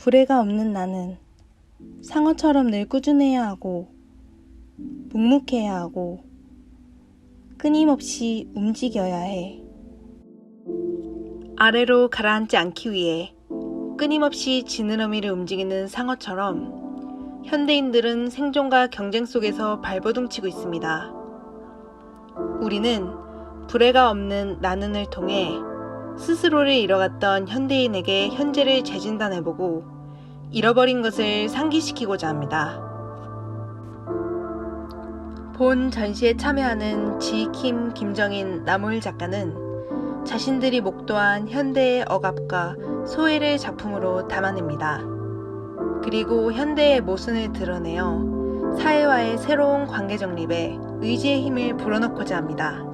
불해가 없는 나는 상어처럼 늘 꾸준해야 하고 묵묵해야 하고 끊임없이 움직여야 해. 아래로 가라앉지 않기 위해 끊임없이 지느러미를 움직이는 상어처럼 현대인들은 생존과 경쟁 속에서 발버둥치고 있습니다. 우리는 불해가 없는 나는을 통해 스스로를 잃어갔던 현대인에게 현재를 재진단해보고 잃어버린 것을 상기시키고자 합니다. 본 전시에 참여하는 지킴, 김정인, 남호일 작가는 자신들이 목도한 현대의 억압과 소외를 작품으로 담아냅니다. 그리고 현대의 모순을 드러내어 사회와의 새로운 관계 정립에 의지의 힘을 불어넣고자 합니다.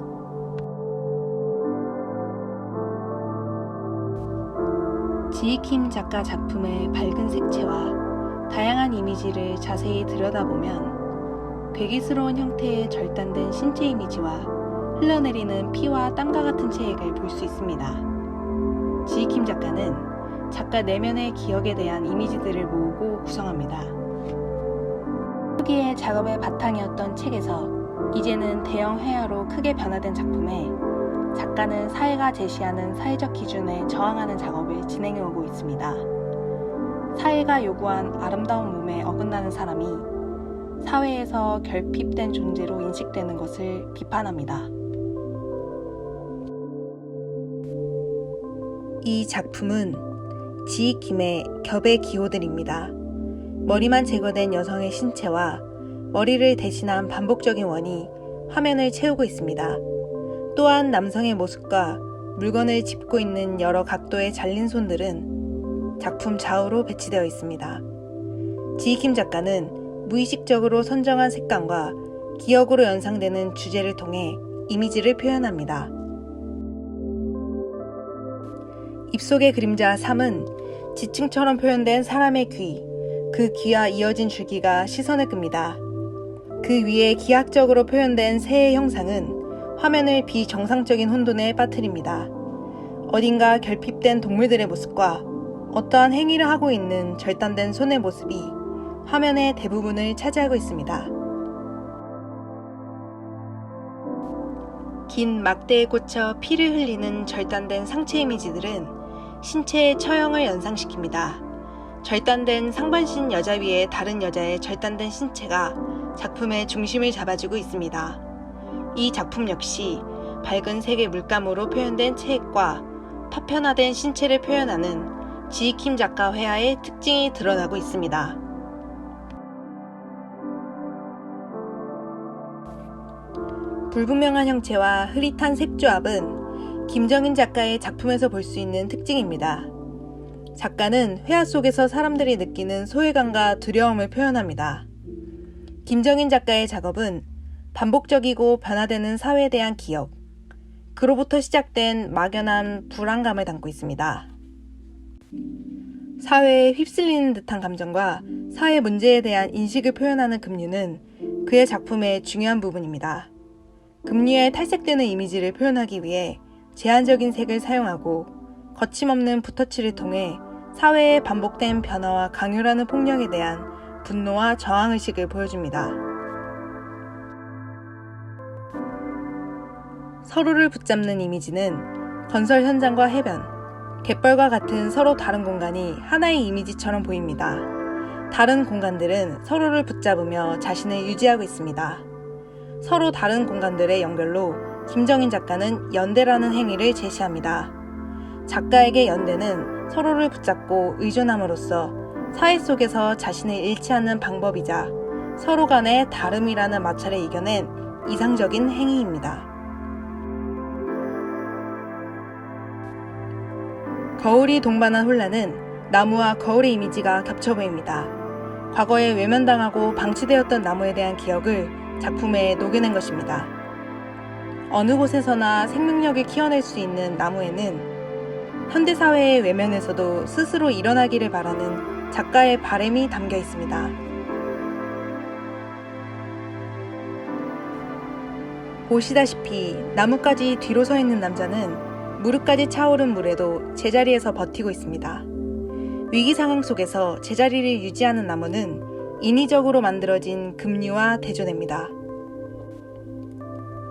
지킴 작가 작품의 밝은 색채와 다양한 이미지를 자세히 들여다보면 괴기스러운 형태의 절단된 신체 이미지와 흘러내리는 피와 땀과 같은 체액을 볼 수 있습니다. 지킴 작가는 작가 내면의 기억에 대한 이미지들을 모으고 구성합니다. 초기의 작업의 바탕이었던 책에서 이제는 대형 회화로 크게 변화된 작품에 작가는 사회가 제시하는 사회적 기준에 저항하는 작업을 진행해오고 있습니다. 사회가 요구한 아름다운 몸에 어긋나는 사람이 사회에서 결핍된 존재로 인식되는 것을 비판합니다. 이 작품은 지킴의 겹의 기호들입니다. 머리만 제거된 여성의 신체와 머리를 대신한 반복적인 원이 화면을 채우고 있습니다. 또한 남성의 모습과 물건을 짚고 있는 여러 각도의 잘린 손들은 작품 좌우로 배치되어 있습니다. 지킴 작가는 무의식적으로 선정한 색감과 기억으로 연상되는 주제를 통해 이미지를 표현합니다. 입속의 그림자 3은 지층처럼 표현된 사람의 귀, 그 귀와 이어진 줄기가 시선을 끕니다. 그 위에 기하학적으로 표현된 새의 형상은 화면을 비정상적인 혼돈에 빠뜨립니다. 어딘가 결핍된 동물들의 모습과 어떠한 행위를 하고 있는 절단된 손의 모습이 화면의 대부분을 차지하고 있습니다. 긴 막대에 꽂혀 피를 흘리는 절단된 상체 이미지들은 신체의 처형을 연상시킵니다. 절단된 상반신 여자 위에 다른 여자의 절단된 신체가 작품의 중심을 잡아주고 있습니다. 이 작품 역시 밝은 색의 물감으로 표현된 체액과 파편화된 신체를 표현하는 지킴 작가 회화의 특징이 드러나고 있습니다. 불분명한 형체와 흐릿한 색조합은 김정인 작가의 작품에서 볼 수 있는 특징입니다. 작가는 회화 속에서 사람들이 느끼는 소외감과 두려움을 표현합니다. 김정인 작가의 작업은 반복적이고 변화되는 사회에 대한 기억, 그로부터 시작된 막연한 불안감을 담고 있습니다. 사회에 휩쓸리는 듯한 감정과 사회 문제에 대한 인식을 표현하는 급류는 그의 작품의 중요한 부분입니다. 급류의 탈색되는 이미지를 표현하기 위해 제한적인 색을 사용하고 거침없는 붓터치를 통해 사회의 반복된 변화와 강요라는 폭력에 대한 분노와 저항의식을 보여줍니다. 서로를 붙잡는 이미지는 건설 현장과 해변, 갯벌과 같은 서로 다른 공간이 하나의 이미지처럼 보입니다. 다른 공간들은 서로를 붙잡으며 자신을 유지하고 있습니다. 서로 다른 공간들의 연결로 김정인 작가는 연대라는 행위를 제시합니다. 작가에게 연대는 서로를 붙잡고 의존함으로써 사회 속에서 자신을 잃지 않는 방법이자 서로 간의 다름이라는 마찰을 이겨낸 이상적인 행위입니다. 거울이 동반한 혼란은 나무와 거울의 이미지가 겹쳐 보입니다. 과거에 외면당하고 방치되었던 나무에 대한 기억을 작품에 녹여낸 것입니다. 어느 곳에서나 생명력을 키워낼 수 있는 나무에는 현대사회의 외면에서도 스스로 일어나기를 바라는 작가의 바람이 담겨 있습니다. 보시다시피 나무까지 뒤로 서 있는 남자는 무릎까지 차오른 물에도 제자리에서 버티고 있습니다. 위기 상황 속에서 제자리를 유지하는 나무는 인위적으로 만들어진 급류와 대조됩니다.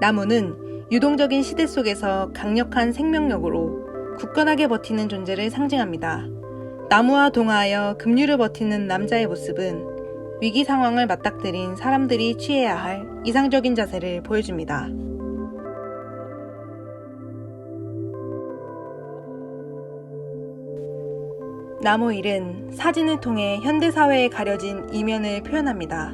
나무는 유동적인 시대 속에서 강력한 생명력으로 굳건하게 버티는 존재를 상징합니다. 나무와 동화하여 급류를 버티는 남자의 모습은 위기 상황을 맞닥뜨린 사람들이 취해야 할 이상적인 자세를 보여줍니다. 나무일은 사진을 통해 현대사회에 가려진 이면을 표현합니다.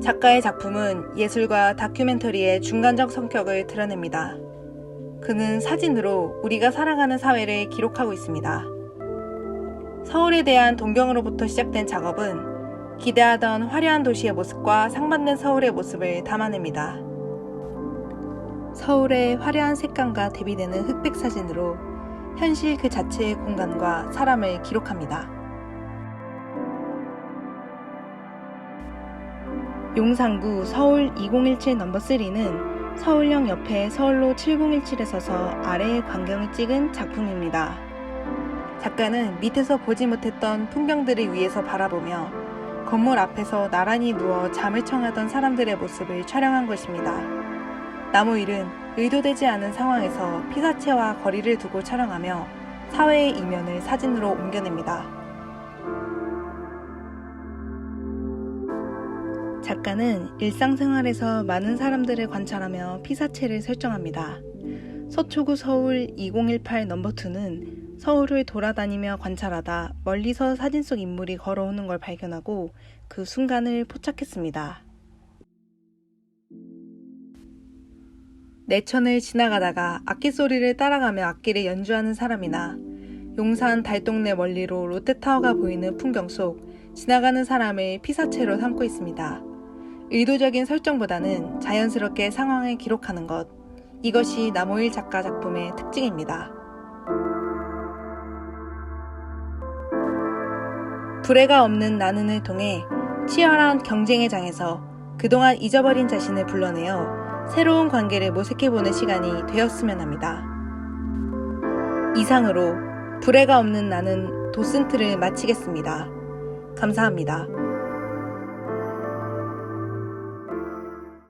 작가의 작품은 예술과 다큐멘터리의 중간적 성격을 드러냅니다. 그는 사진으로 우리가 살아가는 사회를 기록하고 있습니다. 서울에 대한 동경으로부터 시작된 작업은 기대하던 화려한 도시의 모습과 상반된 서울의 모습을 담아냅니다. 서울의 화려한 색감과 대비되는 흑백 사진으로 현실 그 자체의 공간과 사람을 기록합니다. 용산구 서울 2017 넘버3는 서울역 옆에 서울로 7017에 서서 아래의 광경을 찍은 작품입니다. 작가는 밑에서 보지 못했던 풍경들을 위에서 바라보며 건물 앞에서 나란히 누워 잠을 청하던 사람들의 모습을 촬영한 것입니다. 나무일은 의도되지 않은 상황에서 피사체와 거리를 두고 촬영하며 사회의 이면을 사진으로 옮겨냅니다. 작가는 일상생활에서 많은 사람들을 관찰하며 피사체를 설정합니다. 서초구 서울 2018 넘버2는 서울을 돌아다니며 관찰하다 멀리서 사진 속 인물이 걸어오는 걸 발견하고 그 순간을 포착했습니다. 내천을 지나가다가 악기 소리를 따라가며 악기를 연주하는 사람이나 용산 달동네 멀리로 롯데타워가 보이는 풍경 속 지나가는 사람을 피사체로 삼고 있습니다. 의도적인 설정보다는 자연스럽게 상황을 기록하는 것, 이것이 나무일 작가 작품의 특징입니다. 불해가 없는 나눔을 통해 치열한 경쟁의 장에서 그동안 잊어버린 자신을 불러내어 새로운 관계를 모색해보는 시간이 되었으면 합니다. 이상으로 불해가 없는 나는 도슨트를 마치겠습니다. 감사합니다.